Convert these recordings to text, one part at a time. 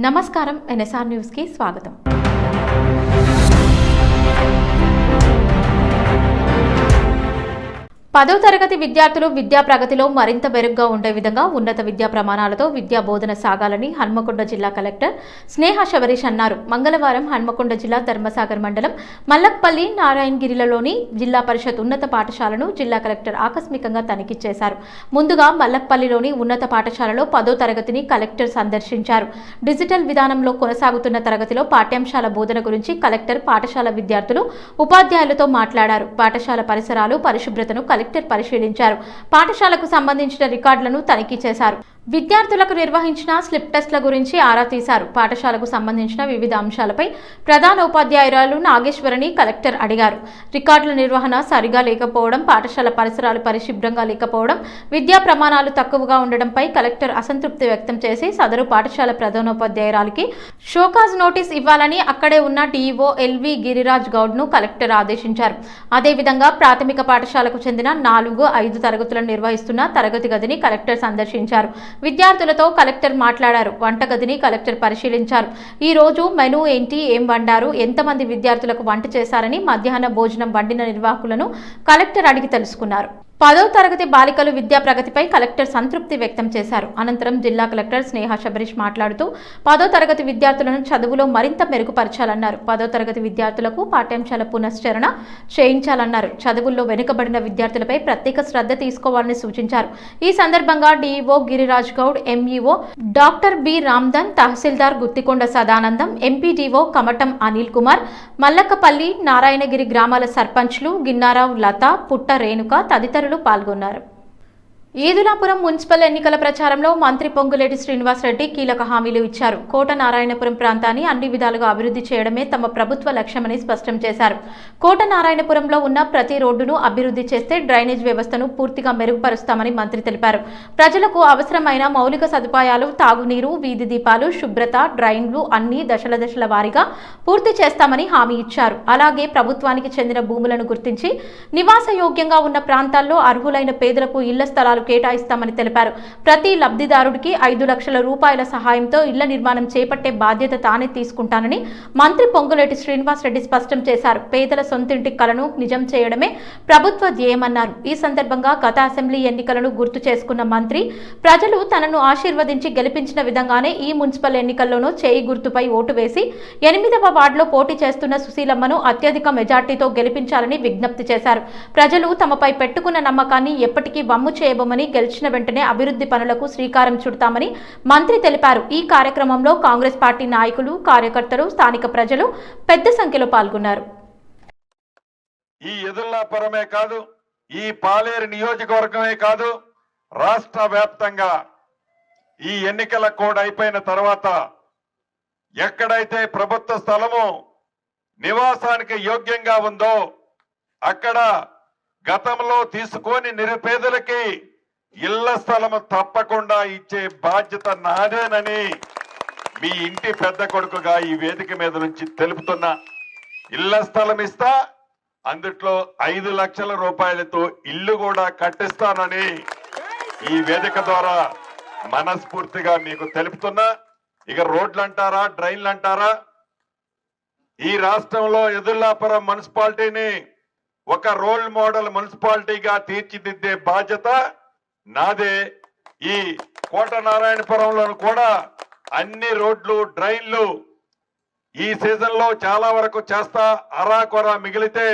నమస్కారం NSR news కి స్వాగతం। 10వ తరగతి విద్యార్థులు విద్యా ప్రగతిలో మరింత మెరుగ్గా ఉండే విధంగా ఉన్నత విద్యా ప్రమాణాలతో విద్యా బోధన సాగాలని హన్మకొండ జిల్లా కలెక్టర్ స్నేహ శబరీష్ అన్నారు। మంగళవారం హన్మకొండ జిల్లా ధర్మసాగర్ మండలం మల్లక్పల్లి నారాయణగిరిలోని జిల్లా పరిషత్ ఉన్నత పాఠశాలను జిల్లా కలెక్టర్ ఆకస్మికంగా తనిఖీ చేశారు। ముందుగా మల్లక్పల్లిలోని ఉన్నత పాఠశాలలో 10వ తరగతిని కలెక్టర్ సందర్శించారు। డిజిటల్ విధానంలో కొనసాగుతున్న తరగతిలో పాఠ్యాంశాల బోధన గురించి కలెక్టర్ పాఠశాల విద్యార్థులు ఉపాధ్యాయులతో మాట్లాడారు। పాఠశాల పరిసరాలు పరిశుభ్రతను కలెక్టర్ పరిశీలించారు। పాఠశాలకు సంబంధించిన రికార్డులను తనిఖీ చేశారు। విద్యార్థులకు నిర్వహించిన స్లిప్ టెస్ట్ల గురించి ఆరా తీశారు। పాఠశాలకు సంబంధించిన వివిధ అంశాలపై ప్రధాన ఉపాధ్యాయురాలు నాగేశ్వరిని కలెక్టర్ అడిగారు। రికార్డుల నిర్వహణ సరిగా లేకపోవడం, పాఠశాల పరిసరాలు పరిశుభ్రంగా లేకపోవడం, విద్యా ప్రమాణాలు తక్కువగా ఉండడంపై కలెక్టర్ అసంతృప్తి వ్యక్తం చేసి సదరు పాఠశాల ప్రధానోపాధ్యాయురాలికి షోకాజ్ నోటీస్ ఇవ్వాలని అక్కడే ఉన్న డీఈఓ ఎల్వి గిరిరాజ్ గౌడ్ను కలెక్టర్ ఆదేశించారు। అదేవిధంగా ప్రాథమిక పాఠశాలకు చెందిన 4, 5 తరగతులను నిర్వహిస్తున్న తరగతి గదిని కలెక్టర్ సందర్శించారు। విద్యార్థులతో కలెక్టర్ మాట్లాడారు। వంటగదిని కలెక్టర్ పరిశీలించారు। ఈ రోజు మెనూ ఏంటి, ఏం వండారు, ఎంతమంది విద్యార్థులకు వంట చేశారని మధ్యాహ్న భోజనం వండిన నిర్వాహకులను కలెక్టర్ అడిగి తెలుసుకున్నారు। 10వ తరగతి బాలికలు విద్యా ప్రగతిపై కలెక్టర్ సంతృప్తి వ్యక్తం చేశారు। అనంతరం జిల్లా కలెక్టర్ స్నేహ శబరీష్ మాట్లాడుతూ 10వ తరగతి విద్యార్థులను చదువులో మరింత మెరుగుపరచాలన్నారు। 10వ తరగతి విద్యార్థులకు పాఠ్యాంశాల పునశ్చరణ చేయించాలన్నారు। చదువుల్లో వెనుకబడిన విద్యార్థులపై ప్రత్యేక శ్రద్ధ తీసుకోవాలని సూచించారు। ఈ సందర్భంగా DEO Giriraj Goud, MEO doctor B Ramdan, తహసీల్దార్ గుత్తికొండ సదానందం, ఎంపీడీఓ కమటం అనిల్ కుమార్, మల్లకపల్లి నారాయణగిరి గ్రామాల సర్పంచ్లు గిన్నారావు లత, పుట్ట రేణుక తదితరులు పాల్గొన్నారు। ఈదులాపురం మున్సిపల్ ఎన్నికల ప్రచారంలో మంత్రి పొంగులేటి శ్రీనివాసరెడ్డి కీలక హామీలు ఇచ్చారు। కోట నారాయణపురం ప్రాంతాన్ని అన్ని విధాలుగా అభివృద్ధి చేయడమే తమ ప్రభుత్వ లక్ష్యమని స్పష్టం చేశారు। కోట నారాయణపురంలో ఉన్న ప్రతి రోడ్డును అభివృద్ధి చేస్తే డ్రైనేజ్ వ్యవస్థను పూర్తిగా మెరుగుపరుస్తామని మంత్రి తెలిపారు। ప్రజలకు అవసరమైన మౌలిక సదుపాయాలు, తాగునీరు, వీధి దీపాలు, శుభ్రత, డ్రైన్లు అన్ని దశల వారీగా పూర్తి చేస్తామని హామీ ఇచ్చారు। అలాగే ప్రభుత్వానికి చెందిన భూములను గుర్తించి నివాసయోగ్యంగా ఉన్న ప్రాంతాల్లో అర్హులైన పేదలకు ఇళ్ల స్థలాలు కేటాయిస్తామని తెలిపారు। ప్రతి లబ్ధిదారుడికి 5 లక్షల రూపాయల సహాయంతో ఇళ్ల నిర్మాణం చేపట్టే బాధ్యత తానే తీసుకుంటానని మంత్రి పొంగులేటి శ్రీనివాసరెడ్డి స్పష్టం చేశారు। పేదల సొంతింటి కలను నిజం చేయడమే ప్రభుత్వ ధ్యేయమన్నారు। ఈ సందర్భంగా గత అసెంబ్లీ ఎన్నికలను గుర్తు చేసుకున్న మంత్రి ప్రజలు తనను ఆశీర్వదించి గెలిపించిన విధంగానే ఈ మున్సిపల్ ఎన్నికల్లోనూ చేయి గుర్తుపై ఓటు వేసి 8వ వార్డులో పోటీ చేస్తున్న సుశీలమ్మను అత్యధిక మెజార్టీతో గెలిపించాలని విజ్ఞప్తి చేశారు। ప్రజలు తమపై పెట్టుకున్న నమ్మకాన్ని ఎప్పటికీ వమ్ము చేయబోమని, గెలిచిన వెంటనే అభివృద్ధి పనులకు శ్రీకారం చుడతామని మంత్రి తెలిపారు। ఈ కార్యక్రమంలో కాంగ్రెస్ పార్టీ నాయకులు, కార్యకర్తలు, స్థానిక ప్రజలు పెద్ద సంఖ్యలో పాల్గొన్నారు। ఈ ఎదుల్లాపురమే కాదు, ఈ పాలేరు నియోజకవర్గమే కాదు, రాష్ట్ర వ్యాప్తంగా ఈ ఎన్నికల కోడ్ అయిపోయిన తర్వాత ఎక్కడైతే ప్రభుత్వ స్థలము నివాసానికి యోగ్యంగా ఉందో అక్కడ గతంలో తీసుకొని నిరుపేదలకి ఇళ్ల స్థలము తప్పకుండా ఇచ్చే బాధ్యత నాదేనని మీ ఇంటి పెద్ద కొడుకుగా ఈ వేదిక మీద నుంచి తెలుపుతున్నా। ఇళ్ల స్థలం ఇస్తా, అందుట్లో 5 లక్షల రూపాయలతో ఇల్లు కూడా కట్టిస్తానని ఈ వేదిక ద్వారా మనస్ఫూర్తిగా మీకు తెలుపుతున్నా। ఇక రోడ్లు అంటారా, డ్రైన్లు అంటారా, ఈ రాష్ట్రంలో ఎదుల్లాపురం మున్సిపాలిటీని ఒక రోల్ మోడల్ మున్సిపాలిటీగా తీర్చిదిద్దే బాధ్యత నాదే। ఈ కోట నారాయణపురంలో కూడా అన్ని రోడ్లు, డ్రైన్లు ఈ సీజన్ లో చాలా వరకు చేస్తా, అరాకొరా మిగిలితే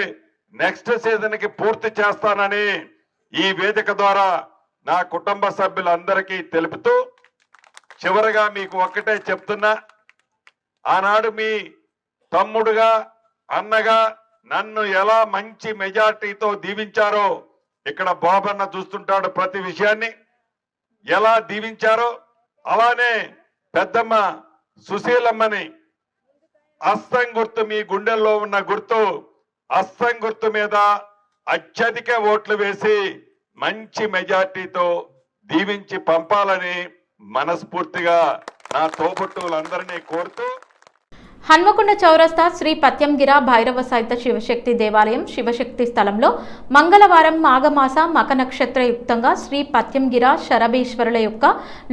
నెక్స్ట్ సీజన్ కి పూర్తి చేస్తానని ఈ వేదిక ద్వారా నా కుటుంబ సభ్యులందరికీ తెలుపుతూ చివరిగా మీకు ఒక్కటే చెప్తున్నా, ఆనాడు మీ తమ్ముడుగా, అన్నగా నన్ను ఎలా మంచి మెజార్టీతో దీవించారో ఇక్కడ బాబన్న చూస్తుంటాడు ప్రతి విషయాన్ని, ఎలా దీవించారో అలానే పెద్దమ్మ సుశీలమ్మని అస్తం గుర్తు, మీ గుండెల్లో ఉన్న గుర్తు అస్తం గుర్తు మీద అత్యధిక ఓట్లు వేసి మంచి మెజార్టీతో దీవించి పంపాలని మనస్ఫూర్తిగా నా తోబుట్టువులందరినీ కోరుతూ హన్మకొండ చౌరస్తా శ్రీ పత్యంగిర భైరవ సహిత శివశక్తి దేవాలయం శివశక్తి స్థలంలో మంగళవారం మాఘమాస మక నక్షత్ర యుక్తంగా శ్రీ పత్యంగిర శరభేశ్వరుల యొక్క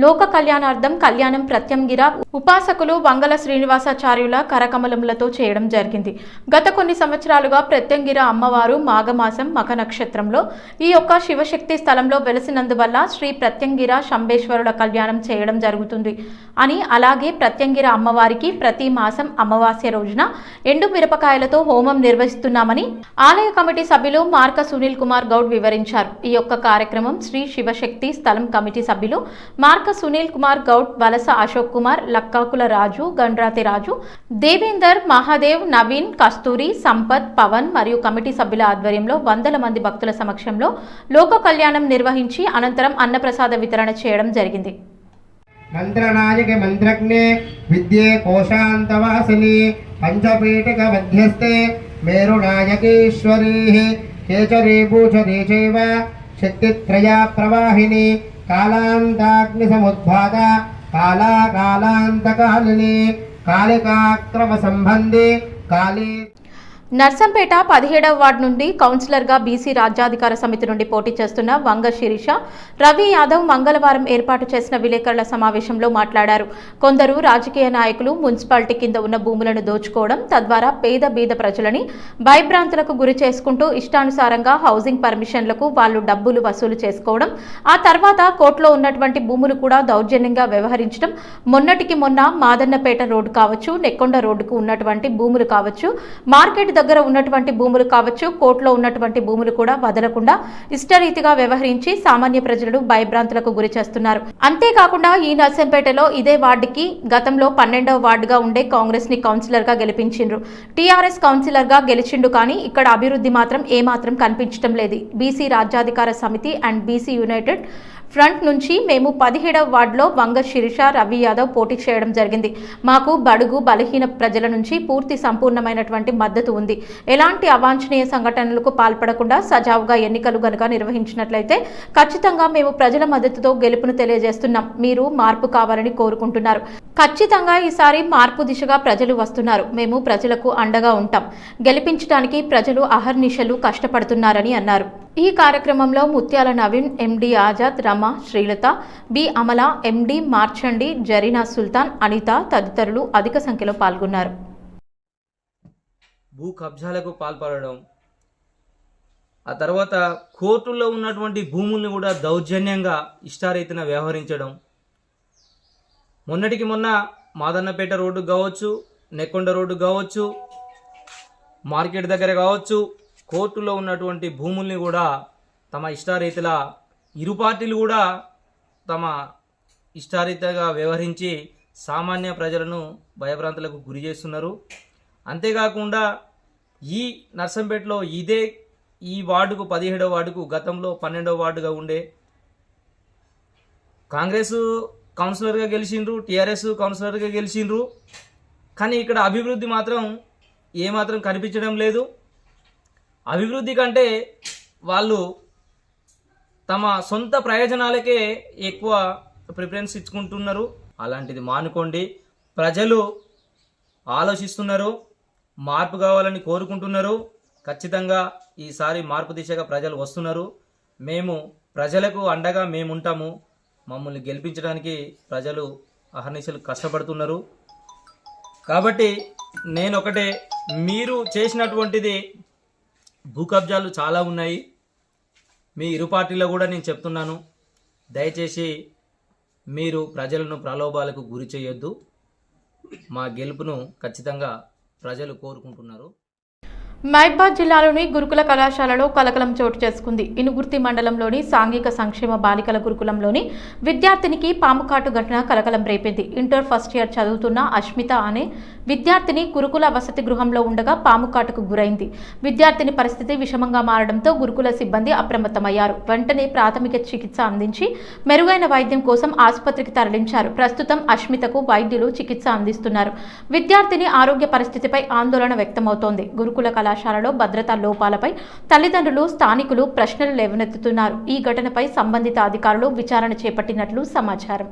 లోక కళ్యాణార్థం కళ్యాణం ప్రత్యంగిర ఉపాసకులు వంగల శ్రీనివాసాచార్యుల కరకమలములతో చేయడం జరిగింది. గత కొన్ని సంవత్సరాలుగా ప్రత్యంగిర అమ్మవారు మాఘమాసం మక నక్షత్రంలో ఈ యొక్క శివశక్తి స్థలంలో వెలసినందువల్ల శ్రీ ప్రత్యంగిర శంభేశ్వరుల కళ్యాణం చేయడం జరుగుతుంది అని, అలాగే ప్రత్యంగిర అమ్మవారికి ప్రతి మాసం అమావాస్య రోజున ఎండు మిరపకాయలతో హోమం నిర్వహిస్తున్నామని ఆలయ కమిటీ సభ్యులు మార్క సునీల్ కుమార్ గౌడ్ వివరించారు. ఈ యొక్క కార్యక్రమం శ్రీ శివశక్తి స్థలం కమిటీ సభ్యులు మార్క సునీల్ కుమార్ గౌడ్, వలస అశోక్ కుమార్, లక్కాకుల రాజు, గండ్రాతి రాజు, దేవేందర్, మహాదేవ్, నవీన్, కస్తూరి, సంపత్, పవన్ మరియు కమిటీ సభ్యుల ఆధ్వర్యంలో వందల మంది భక్తుల సమక్షంలో లోక కళ్యాణం నిర్వహించి అనంతరం అన్నప్రసాద వితరణ చేయడం జరిగింది. మంత్రనాయక మంత్రజ్ఞే విద్యే కోశాంతవాసిని పంచపీఠిక మధ్యస్థే మేరునాయకేశ్వరీ కేచరీ భూచరీ చైవ శక్తిత్రయా ప్రవాహిని కాలాంతాగ్ని సముద్భాత కాలాకాలాంతకాలిని కాళికాక్రమ సంబంధి కాళీ. నర్సంపేట 17వ వార్డు నుండి కౌన్సిలర్గా బీసీ రాజ్యాధికార సమితి నుండి పోటీ చేస్తున్న వంగ శిరీష రవి యాదవ్ మంగళవారం ఏర్పాటు చేసిన విలేకరుల సమావేశంలో మాట్లాడారు. కొందరు రాజకీయ నాయకులు మున్సిపాలిటీ కింద ఉన్న భూములను దోచుకోవడం, తద్వారా పేద బీద ప్రజలని భయభ్రాంతులకు గురి చేసుకుంటూ ఇష్టానుసారంగా హౌసింగ్ పర్మిషన్లకు వాళ్ళు డబ్బులు వసూలు చేసుకోవడం, ఆ తర్వాత కోర్టులో ఉన్నటువంటి భూములు కూడా దౌర్జన్యంగా వ్యవహరించడం, మొన్నటికి మొన్న మాదన్నపేట రోడ్డు కావచ్చు, నెక్కొండ రోడ్డుకు ఉన్నటువంటి భూములు కావచ్చు, మార్కెట్ దగ్గర ఉన్నటువంటి భూములు కావచ్చు, కోర్టులో ఉన్నటువంటి భూములు కూడా వదలకుండా ఇష్టరీతిగా వ్యవహరించి సామాన్య ప్రజలను భయభ్రాంతులకు గురి చేస్తున్నారు. అంతేకాకుండా ఈ నర్సంపేటలో ఇదే వార్డుకి గతంలో 12వ వార్డుగా ఉండే కాంగ్రెస్ ని కౌన్సిలర్ గా గెలిపించిండ్రు. టీఆర్ఎస్ కౌన్సిలర్ గా గెలిచిండు, కానీ ఇక్కడ అభివృద్ధి మాత్రం ఏమాత్రం కనిపించడం లేదు. బీసీ రాజ్యాధికార సమితి అండ్ బీసీ యునైటెడ్ ఫ్రంట్ నుంచి మేము 17వ వార్డులో వంగ శిరీష రవి యాదవ్ పోటీ చేయడం జరిగింది. మాకు బడుగు బలహీన ప్రజల నుంచి పూర్తి సంపూర్ణమైనటువంటి మద్దతు ఉంది. ఎలాంటి అవాంఛనీయ సంఘటనలకు పాల్పడకుండా సజావుగా ఎన్నికలు గనుక నిర్వహించినట్లయితే ఖచ్చితంగా మేము ప్రజల మద్దతుతో గెలుపును తెలియజేస్తున్నాం. మీరు మార్పు కావాలని కోరుకుంటున్నారు. ఖచ్చితంగా ఈసారి మార్పు దిశగా ప్రజలు వస్తున్నారు. మేము ప్రజలకు అండగా ఉంటాం. గెలిపించడానికి ప్రజలు అహర్నిశలు కష్టపడుతున్నారని అన్నారు. ఈ కార్యక్రమంలో ముత్యాల నవీన్, ఎండి ఆజాద్, రమ, శ్రీలత, బి అమల, ఎండి మార్చండి, జరీనా సుల్తాన్, అనిత తదితరులు అధిక సంఖ్యలో పాల్గొన్నారు. భూ కబ్జాలకు పాల్పడడం, ఆ తర్వాత కోర్టుల్లో ఉన్నటువంటి భూముల్ని కూడా దౌర్జన్యంగా ఇష్టారీతిన వ్యవహరించడం, మొన్నటికి మొన్న మాదన్నపేట రోడ్డు కావచ్చు, నెక్కొండ రోడ్డు కావచ్చు, మార్కెట్ దగ్గర కావచ్చు, కోర్టులో ఉన్నటువంటి భూముల్ని కూడా తమ ఇష్టారీతిలా ఇరు పార్టీలు కూడా తమ ఇష్టారీతిగా వ్యవహరించి సామాన్య ప్రజలను భయభ్రాంతులకు గురి చేస్తున్నారు. అంతేకాకుండా ఈ నర్సంపేటలో ఈ వార్డుకు 17వ వార్డుకు గతంలో 12వ వార్డుగా ఉండే కాంగ్రెస్ కౌన్సిలర్గా గెలిచిండ్రు, టీఆర్ఎస్ కౌన్సిలర్గా గెలిచిండ్రు, కానీ ఇక్కడ అభివృద్ధి మాత్రం ఏమాత్రం కనిపించడం లేదు. అభివృద్ధి కంటే వాళ్ళు తమ సొంత ప్రయోజనాలకే ఎక్కువ ప్రిఫరెన్స్ ఇచ్చుకుంటున్నారు. అలాంటిది మానుకోండి. ప్రజలు ఆలోచిస్తున్నారు, మార్పు కావాలని కోరుకుంటున్నారు. ఖచ్చితంగా ఈసారి మార్పు దిశగా ప్రజలు వస్తున్నారు. మేము ప్రజలకు అండగా మేముంటాము. మమ్మల్ని గెలిపించడానికి ప్రజలు అహర్నిశలు కష్టపడుతున్నారు. కాబట్టి నేనొకటే, మీరు చేసినటువంటిది భూ కబ్జాలు చాలా ఉన్నాయి. మీ ఇరు పార్టీలో కూడా నేను చెప్తున్నాను, దయచేసి మీరు ప్రజలను ప్రలోభాలకు గురి చేయొద్దు. మా గెలుపును ఖచ్చితంగా ప్రజలు కోరుకుంటున్నారు. మహబూబాబాద్ జిల్లాలోని గురుకుల కళాశాలలో కలకలం చోటు చేసుకుంది. ఇనుగుర్తి మండలంలోని సాంఘిక సంక్షేమ బాలికల గురుకులంలోని విద్యార్థినికి పాముకాటు ఘటన కలకలం రేపింది. ఇంటర్ ఫస్ట్ ఇయర్ చదువుతున్న అష్మిత అనే విద్యార్థిని గురుకుల వసతి గృహంలో ఉండగా పాముకాటుకు గురైంది. విద్యార్థిని పరిస్థితి విషమంగా మారడంతో గురుకుల సిబ్బంది అప్రమత్తమయ్యారు. వెంటనే ప్రాథమిక చికిత్స అందించి మెరుగైన వైద్యం కోసం ఆసుపత్రికి తరలించారు. ప్రస్తుతం అష్మితకు వైద్యులు చికిత్స అందిస్తున్నారు. విద్యార్థిని ఆరోగ్య పరిస్థితిపై ఆందోళన వ్యక్తమవుతోంది. గురుకుల కళాశాలలో భద్రతా లోపాలపై తల్లిదండ్రులు, స్థానికులు ప్రశ్నలు లేవనెత్తుతున్నారు. ఈ ఘటనపై సంబంధిత అధికారులు విచారణ చేపట్టినట్లు సమాచారం.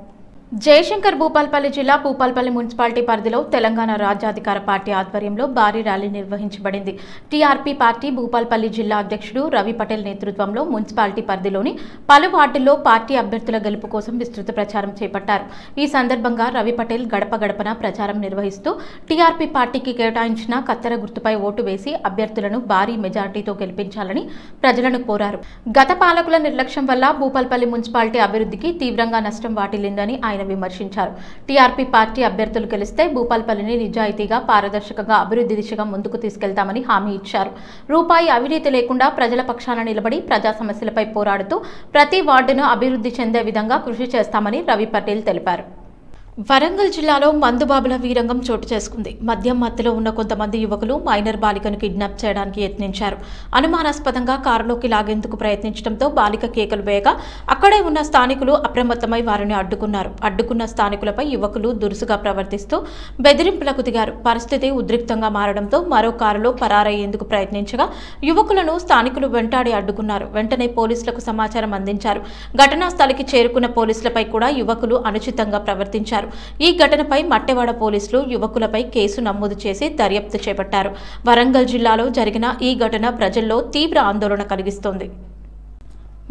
జయశంకర్ భూపాల్పల్లి జిల్లా భూపాల్పల్లి మున్సిపాలిటీ పరిధిలో తెలంగాణ రాజ్యాధికార పార్టీ ఆధ్వర్యంలో భారీ ర్యాలీ నిర్వహించబడింది. టీఆర్పీ పార్టీ భూపాల్పల్లి జిల్లా అధ్యక్షుడు రవి పటేల్ నేతృత్వంలో మున్సిపాలిటీ పరిధిలోని పలు వార్డుల్లో పార్టీ అభ్యర్థుల గెలుపు కోసం విస్తృత ప్రచారం చేపట్టారు. ఈ సందర్భంగా రవి పటేల్ గడప గడపన ప్రచారం నిర్వహిస్తూ టీఆర్పీ పార్టీకి కేటాయించిన కత్తెర గుర్తుపై ఓటు వేసి అభ్యర్థులను భారీ మెజార్టీతో గెలిపించాలని ప్రజలను కోరారు. గత పాలకుల నిర్లక్ష్యం వల్ల భూపాల్పల్లి మున్సిపాలిటీ అభివృద్ధికి తీవ్రంగా నష్టం వాటిల్లిందని ఆయన విమర్శించారు. టీఆర్పీ పార్టీ అభ్యర్థులు గెలిస్తే భూపాల్పల్లిని నిజాయితీగా పారదర్శకంగా అభివృద్ధి దిశగా ముందుకు తీసుకెళ్తామని హామీ ఇచ్చారు. రూపాయి అవినీతి లేకుండా ప్రజల పక్షాన నిలబడి ప్రజా సమస్యలపై పోరాడుతూ ప్రతి వార్డును అభివృద్ధి చెందే విధంగా కృషి చేస్తామని రవి పటేల్ తెలిపారు. వరంగల్ జిల్లాలో మందుబాబుల వీరంగం చోటు చేసుకుంది. మద్యం మత్తులో ఉన్న కొంతమంది యువకులు మైనర్ బాలికను కిడ్నాప్ చేయడానికి యత్నించారు. అనుమానాస్పదంగా కారులోకి లాగేందుకు ప్రయత్నించడంతో బాలిక కేకలు వేయగా అక్కడే ఉన్న స్థానికులు అప్రమత్తమై వారిని అడ్డుకున్నారు. అడ్డుకున్న స్థానికులపై యువకులు దురుసుగా ప్రవర్తిస్తూ బెదిరింపులకు దిగారు. పరిస్థితి ఉద్రిక్తంగా మారడంతో మరో కారులో పరారయ్యేందుకు ప్రయత్నించగా యువకులను స్థానికులు వెంటాడి అడ్డుకున్నారు. వెంటనే పోలీసులకు సమాచారం అందించారు. ఘటనా స్థలికి చేరుకున్న పోలీసులపై కూడా యువకులు అనుచితంగా ప్రవర్తించారు. ఈ ఘటనపై మట్టెవాడ పోలీసులు యువకులపై కేసు నమోదు చేసి దర్యాప్తు చేపట్టారు. వరంగల్ జిల్లాలో జరిగిన ఈ ఘటన ప్రజల్లో తీవ్ర ఆందోళన కలిగిస్తోంది.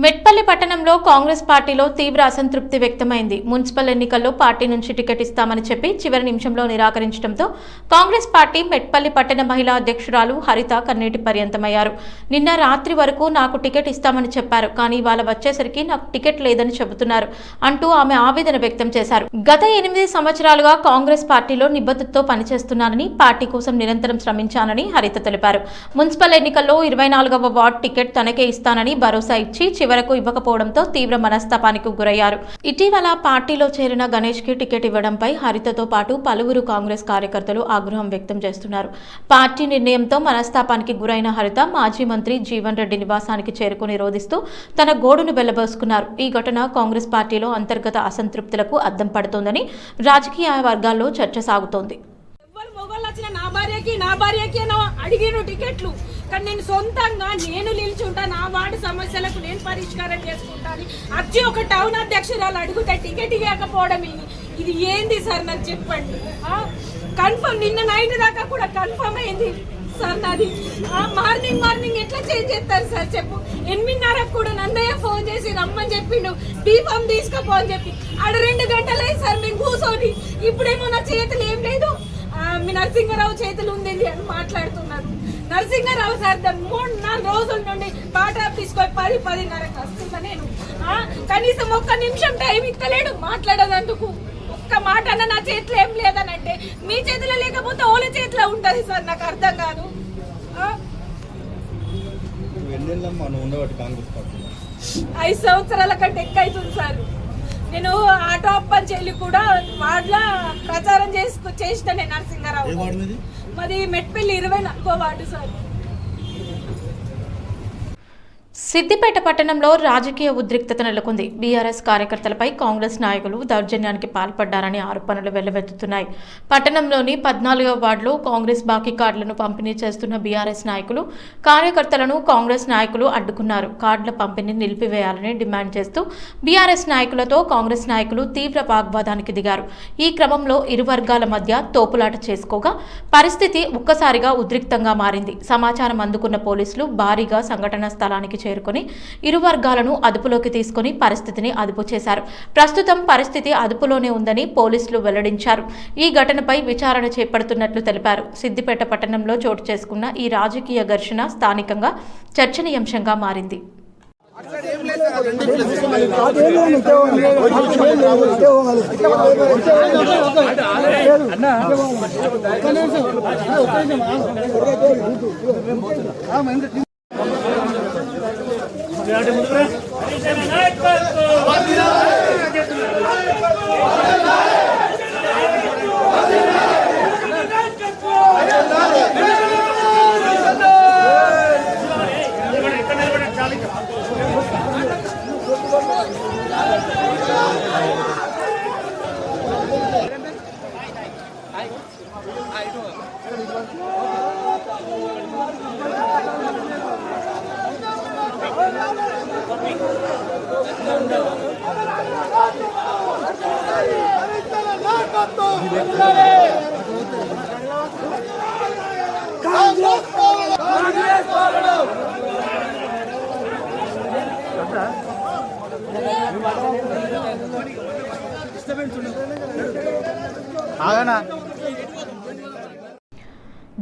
మెట్పల్లి పట్టణంలో కాంగ్రెస్ పార్టీలో తీవ్ర అసంతృప్తి వ్యక్తమైంది. మున్సిపల్ ఎన్నికల్లో పార్టీ నుంచి టికెట్ ఇస్తామని చెప్పి చివరి నిమిషంలో నిరాకరించడంతో కాంగ్రెస్ పార్టీ మెట్పల్లి పట్టణ మహిళా అధ్యక్షురాలు హరిత కన్నీటి పర్యంతమయ్యారు. నిన్న రాత్రి వరకు నాకు టికెట్ ఇస్తామని చెప్పారు, కానీ ఇవాళ వచ్చేసరికి నాకు టికెట్ లేదని చెబుతున్నారు అంటూ ఆమె ఆవేదన వ్యక్తం చేశారు. గత 8 సంవత్సరాలుగా కాంగ్రెస్ పార్టీలో నిబద్ధతతో పనిచేస్తున్నానని, పార్టీ కోసం నిరంతరం శ్రమించానని హరిత తెలిపారు. మున్సిపల్ ఎన్నికల్లో 24వ వార్డు టికెట్ తనకే ఇస్తానని భరోసా ఇచ్చి చివరకు ఇవ్వకపోవడంతో తీవ్ర మనస్తాపానికి గురయ్యారు. ఇటీవల పార్టీలో చేరిన గణేష్ కి టికెట్ ఇవ్వడంపై హరితతో పాటు పలువురు కాంగ్రెస్ కార్యకర్తలు ఆగ్రహం వ్యక్తం చేస్తున్నారు. పార్టీ నిర్ణయంతో మనస్తాపానికి గురైన హరిత మాజీ మంత్రి జీవన్ రెడ్డి నివాసానికి చేరుకుని రోధిస్తూ తన గోడును వెళ్లబోసుకున్నారు. ఈ ఘటన కాంగ్రెస్ పార్టీలో అంతర్గత అసంతృప్తులకు అద్దం పడుతోందని రాజకీయ వర్గాల్లో చర్చ సాగుతోంది. నా భార్యకి అడిగిన టికెట్లు, కానీ నేను సొంతంగా నేను నిల్చుంటా, నా వార్డు సమస్యలకు నేను పరిష్కారం చేసుకుంటాను వచ్చి ఒక టౌన్ అధ్యక్షురాలు అడుగుతా టికెట్ ఇవ్వకపోవడం ఇది ఏంది సార్ నాకు చెప్పండి. కన్ఫర్మ్ నిన్న నైట్ దాకా కూడా కన్ఫర్మ్ అయింది సార్ నాది. మార్నింగ్ ఎట్లా చేంజ్ చేస్తారు సార్ చెప్పు. 8:30 కూడా నన్నయ్య ఫోన్ చేసి రమ్మని చెప్పిండు, బీఫామ్ తీసుకోపో అని చెప్పి. ఆడ 2 గంటలే సార్ మేము కూర్చొని. ఇప్పుడేమో నా చేతులు ఏం లేదు, మీ నరసింహారావు చేతులు ఉంది అని మాట్లాడుతున్నారు. నరసింహారావు సార్ 3-4 రోజుల నుండి పాట తీసుకొని 10-10:30 వస్తున్నా నేను. కనీసం ఒక్క నిమిషం టైం ఇస్తలేడు మాట్లాడేందుకు. ఒక్క మాట అన్న నా చేతిలో ఏం లేదనంటే మీ చేతిలో లేకపోతే ఓల చేతిలో ఉంటది సార్. నాకు అర్థం కాదు. 5 సంవత్సరాల కంటే ఎక్కువ అవుతుంది సార్. నేను ఆటో అప్పని చెల్లి కూడా వార్డులో ప్రచారం చేసిన నేను నరసింహారావు. మాది మెట్పల్లి 24వ వార్డు సార్. సిద్దిపేట పట్టణంలో రాజకీయ ఉద్రిక్తత నెలకొంది. బీఆర్ఎస్ కార్యకర్తలపై కాంగ్రెస్ నాయకులు దౌర్జన్యానికి పాల్పడ్డారని ఆరోపణలు వెల్లువెత్తుతున్నాయి. పట్టణంలోని 14వ వార్డులో కాంగ్రెస్ బాకీ కార్డులను పంపిణీ చేస్తున్న బీఆర్ఎస్ నాయకులు కార్యకర్తలను కాంగ్రెస్ నాయకులు అడ్డుకున్నారు. కార్డుల పంపిణీ నిలిపివేయాలని డిమాండ్ చేస్తూ బీఆర్ఎస్ నాయకులతో కాంగ్రెస్ నాయకులు తీవ్ర వాగ్వాదానికి దిగారు. ఈ క్రమంలో ఇరు వర్గాల మధ్య తోపులాట చేసుకోగా పరిస్థితి ఒక్కసారిగా ఉద్రిక్తంగా మారింది. సమాచారం అందుకున్న పోలీసులు భారీగా సంఘటనా స్థలానికి చేరుకుని ఇరు వర్గాలను అదుపులోకి తీసుకుని పరిస్థితిని అదుపు చేశారు. ప్రస్తుతం పరిస్థితి అదుపులోనే ఉందని పోలీసులు వెల్లడించారు. ఈ ఘటనపై విచారణ చేపడుతున్నట్లు తెలిపారు. సిద్దిపేట పట్టణంలో చోటు చేసుకున్న ఈ రాజకీయ ఘర్షణ స్థానికంగా చర్చనీయాంశంగా మారింది.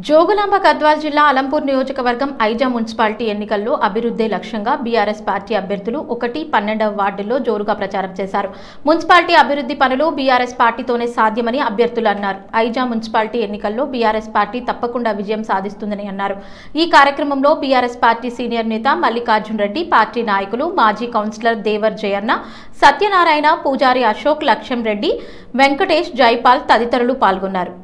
జోగులాంబ గద్వాల్ జిల్లా అలంపూర్ నియోజకవర్గం ఐజా మున్సిపాలిటీ ఎన్నికల్లో అభివృద్ధి లక్ష్యంగా బీఆర్ఎస్ పార్టీ అభ్యర్థులు 1-12వ వార్డుల్లో జోరుగా ప్రచారం చేశారు. మున్సిపాలిటీ అభివృద్ధి పనులు బీఆర్ఎస్ పార్టీతోనే సాధ్యమని అభ్యర్థులు అన్నారు. ఐజా మున్సిపాలిటీ ఎన్నికల్లో బీఆర్ఎస్ పార్టీ తప్పకుండా విజయం సాధిస్తుందని అన్నారు. ఈ కార్యక్రమంలో బీఆర్ఎస్ పార్టీ సీనియర్ నేత మల్లికార్జున్ రెడ్డి, పార్టీ నాయకులు, మాజీ కౌన్సిలర్ దేవర్ జయన్న, సత్యనారాయణ, పూజారి అశోక్, లక్ష్యం రెడ్డి, వెంకటేష్, జైపాల్ తదితరులు పాల్గొన్నారు.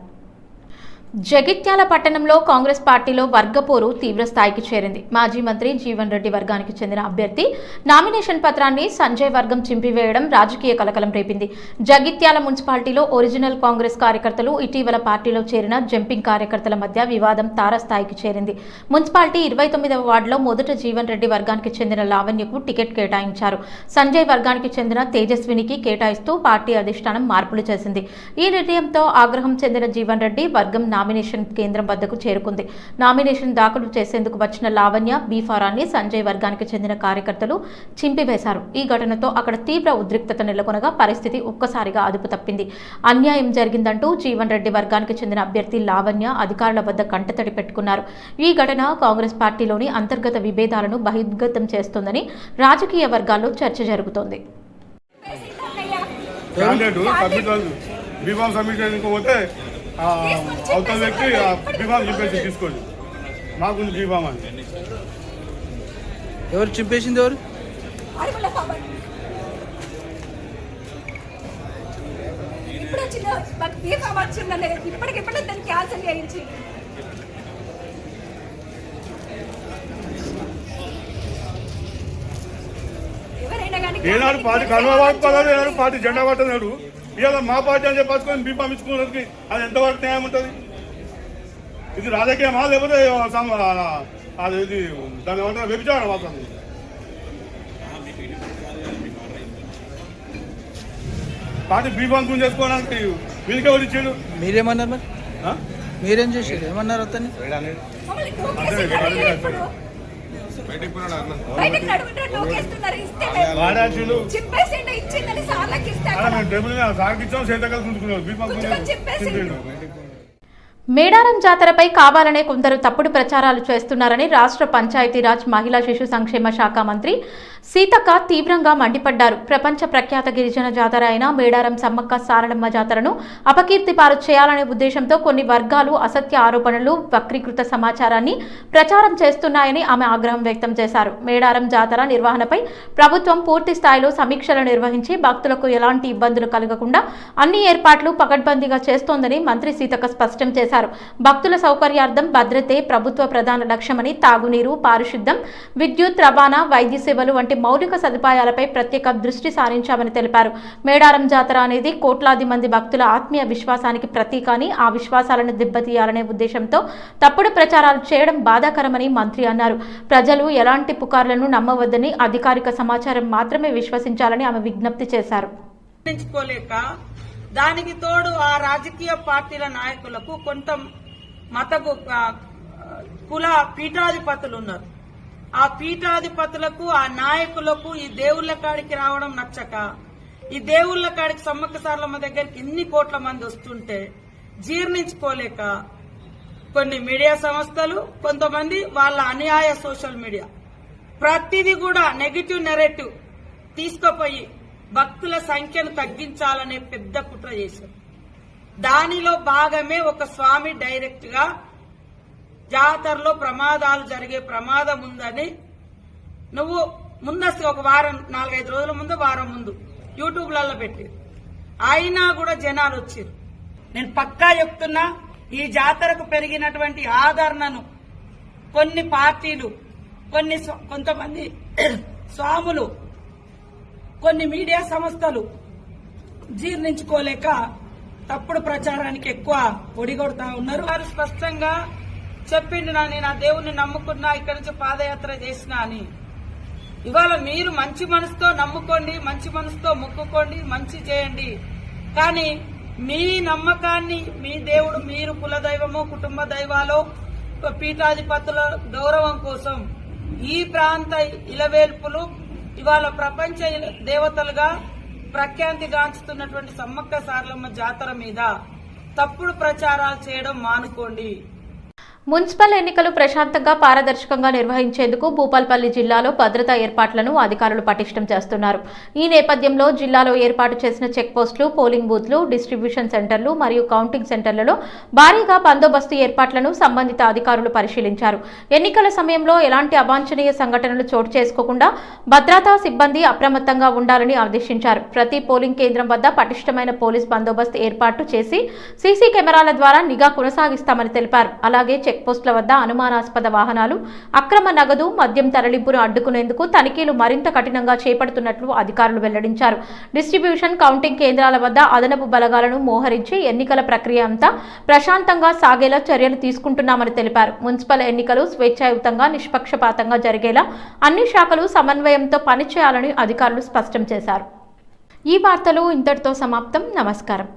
జగిత్యాల పట్టణంలో కాంగ్రెస్ పార్టీలో వర్గపోరు తీవ్ర స్థాయికి చేరింది. మాజీ మంత్రి జీవన్ రెడ్డి వర్గానికి చెందిన అభ్యర్థి నామినేషన్ పత్రాన్ని సంజయ్ వర్గం చింపివేయడం రాజకీయ కలకలం రేపింది. జగిత్యాల మున్సిపాలిటీలో ఒరిజినల్ కాంగ్రెస్ కార్యకర్తలు, ఇటీవల పార్టీలో చేరిన జంపింగ్ కార్యకర్తల మధ్య వివాదం తారస్థాయికి చేరింది. మున్సిపాలిటీ 29వ వార్డులో మొదట జీవన్ రెడ్డి వర్గానికి చెందిన లావణ్యకు టికెట్ కేటాయించారు. సంజయ్ వర్గానికి చెందిన తేజస్వినికి కేటాయిస్తూ పార్టీ అధిష్టానం మార్పులు చేసింది. ఈ నిర్ణయంతో ఆగ్రహం చెందిన జీవన్ రెడ్డి వర్గం నామినేషన్ కేంద్రం వద్దకు చేరుకుంది. నామినేషన్ దాఖలు చేసేందుకు వచ్చిన లావణ్య బీ ఫారాన్ని సంజయ్ వర్గానికి చెందిన కార్యకర్తలు చింపివేశారు. ఈ ఘటనతో అక్కడ తీవ్ర ఉద్రిక్తత నెలకొనగా పరిస్థితి ఒక్కసారిగా అదుపు తప్పింది. అన్యాయం జరిగిందంటూ జీవన్ రెడ్డి వర్గానికి చెందిన అభ్యర్థి లావణ్య అధికారుల వద్ద కంటతడి పెట్టుకున్నారు. ఈ ఘటన కాంగ్రెస్ పార్టీలోని అంతర్గత విభేదాలను బహిర్గతం చేస్తోందని రాజకీయ వర్గాల్లో చర్చ జరుగుతోంది. అవతల వ్యక్తి బీఫామ్ చింపేసి తీసుకోండి, మాకు బీఫామ్ అని. ఎవరు చింపేసింది? ఎవరు? ఇప్పటికిప్పుడు క్యాన్సిల్ చేయించి ఏనాడు పార్టీ కనుమవాడు, ఏనాడు పార్టీ జెండా పట్టనాడు. ఇవాళ మా పార్టీ అని చెప్పాల్సుకొని బీఫామ్ ఇచ్చుకున్నది అది ఎంతవరకు న్యాయం ఉంటుంది? ఇది రాజకీయమా లేకపోతే అది దాని ఏమంటారు వ్యభిచారం అవుతుంది. పార్టీ బీఫామ్ గురించి చేసుకోవడానికి వీళ్ళకి ఎవరు ఇచ్చాడు? మీరేమన్నారు? మరి మీరేం చేశారు? ఏమన్నారు అతన్ని? మేడారం జాతరపై కావాలనే కొందరు తప్పుడు ప్రచారాలు చేస్తున్నారని రాష్ట్ర పంచాయతీరాజ్, మహిళా శిశు సంక్షేమ శాఖ మంత్రి సీతక్క తీవ్రంగా మండిపడ్డారు. ప్రపంచ ప్రఖ్యాత గిరిజన జాతర అయిన మేడారం సమ్మక్క సారలమ్మ జాతరను అపకీర్తి పాలు చేయాలనే ఉద్దేశంతో కొన్ని వర్గాలు అసత్య ఆరోపణలు, వక్రీకృత సమాచారాన్ని ప్రచారం చేస్తున్నాయని ఆమె ఆగ్రహం వ్యక్తం చేశారు. మేడారం జాతర నిర్వహణపై ప్రభుత్వం పూర్తి స్థాయిలో సమీక్షలు నిర్వహించి భక్తులకు ఎలాంటి ఇబ్బందులు కలగకుండా అన్ని ఏర్పాట్లు పకడ్బందీగా చేస్తోందని మంత్రి సీతక్క స్పష్టం చేశారు. భక్తుల సౌకర్యార్థం భద్రతే ప్రభుత్వ ప్రధాన లక్ష్యమని, తాగునీరు, పారిశుద్ధ్యం, విద్యుత్, రవాణా, వైద్య సేవలు వంటి మౌలిక సదుపాయాలపై ప్రత్యేక దృష్టి సారించామని తెలిపారు. మేడారం జాతర అనేది కోట్లాది మంది భక్తుల ఆత్మీయ విశ్వాసానికి ప్రతీక అని, ఆ విశ్వాసాలను దెబ్బతీయాలనే ఉద్దేశంతో తప్పుడు ప్రచారాలు చేయడం బాధాకరమని మంత్రి అన్నారు. ప్రజలు ఎలాంటి పుకార్లను నమ్మవద్దని, అధికారిక సమాచారం మాత్రమే విశ్వసించాలని ఆమె విజ్ఞప్తి చేశారు. దానికి తోడు ఆ రాజకీయ పార్టీల నాయకులకు కొంత మత కుల పీఠాధిపతులు ఉన్నారు. ఆ పీఠాధిపతులకు, ఆ నాయకులకు ఈ దేవుళ్ల కాడికి రావడం నచ్చక, ఈ దేవుళ్ల కాడికి సమ్మక్క సారలమ్మ దగ్గరికి ఎన్ని కోట్ల మంది వస్తుంటే జీర్ణించుకోలేక కొన్ని మీడియా సంస్థలు, కొంతమంది వాళ్ళ అన్యాయ సోషల్ మీడియా ప్రతిదీ కూడా నెగిటివ్ నెరేటివ్ తీసుకుపోయి భక్తుల సంఖ్యను తగ్గించాలనే పెద్ద కుట్ర చేశారు. దానిలో భాగమే ఒక స్వామి డైరెక్ట్ గా జాతరలో ప్రమాదాలు జరిగే ప్రమాదం ఉందని నువ్వు ముందస్తు ఒక వారం, 4-5 రోజుల ముందు, వారం ముందు యూట్యూబ్లలో పెట్టి అయినా కూడా జనాలు వచ్చారు. నేను పక్కా చెప్తున్నా, ఈ జాతరకు పెరిగినటువంటి ఆదరణను కొన్ని పార్టీలు, కొంతమంది స్వాములు, కొన్ని మీడియా సంస్థలు జీర్ణించుకోలేక తప్పుడు ప్రచారానికి ఎక్కువ ఒడిగొడతా ఉన్నారు. వారు స్పష్టంగా చెప్పిండు, నేను ఆ దేవుణ్ణి నమ్ముకున్నా, ఇక్కడి నుంచి పాదయాత్ర చేసినా అని. ఇవాళ మీరు మంచి మనసుతో నమ్ముకోండి, మంచి మనసుతో మొక్కుకోండి, మంచి చేయండి. కానీ మీ నమ్మకాన్ని, మీ దేవుడు, మీరు కులదైవమో కుటుంబ దైవాలో పీఠాధిపతుల గౌరవం కోసం ఈ ప్రాంత ఇలవేల్పులు ఇవాళ ప్రపంచ దేవతలుగా ప్రఖ్యాతిగాంచుతున్నటువంటి సమ్మక్క సారలమ్మ జాతర మీద తప్పుడు ప్రచారాలు చేయడం మానుకోండి. మున్సిపల్ ఎన్నికలు ప్రశాంతంగా పారదర్శకంగా నిర్వహించేందుకు భూపాల్పల్లి జిల్లాలో భద్రతా ఏర్పాట్లను అధికారులు పటిష్టం చేస్తున్నారు. ఈ నేపథ్యంలో జిల్లాలో ఏర్పాటు చేసిన చెక్ పోస్టులు, పోలింగ్ బూత్లు, డిస్ట్రిబ్యూషన్ సెంటర్లు మరియు కౌంటింగ్ సెంటర్లలో భారీగా బందోబస్తు ఏర్పాట్లను సంబంధిత అధికారులు పరిశీలించారు. ఎన్నికల సమయంలో ఎలాంటి అవాంఛనీయ సంఘటనలు చోటు చేసుకోకుండా భద్రతా సిబ్బంది అప్రమత్తంగా ఉండాలని ఆదేశించారు. ప్రతి పోలింగ్ కేంద్రం వద్ద పటిష్టమైన పోలీస్ బందోబస్తు ఏర్పాటు చేసి సీసీ కెమెరాల ద్వారా నిఘా కొనసాగిస్తామని తెలిపారు. అలాగే చెక్ పోస్టుల వద్ద అనుమానాస్పద వాహనాలు, అక్రమ నగదు, మద్యం తరలింపును అడ్డుకునేందుకు తనిఖీలు మరింత కఠినంగా చేపడుతున్నట్లు అధికారులు వెల్లడించారు. డిస్ట్రిబ్యూషన్, కౌంటింగ్ కేంద్రాల వద్ద అదనపు బలగాలను మోహరించి ఎన్నికల ప్రక్రియ అంతా ప్రశాంతంగా సాగేలా చర్యలు తీసుకుంటున్నామని తెలిపారు. మున్సిపల్ ఎన్నికలు స్వేచ్ఛాయుతంగా, నిష్పక్షపాతంగా జరిగేలా అన్ని శాఖలు సమన్వయంతో పనిచేయాలని అధికారులు స్పష్టం చేశారు. ఈ వార్తలు ఇంతటితో సమాప్తం. నమస్కారం.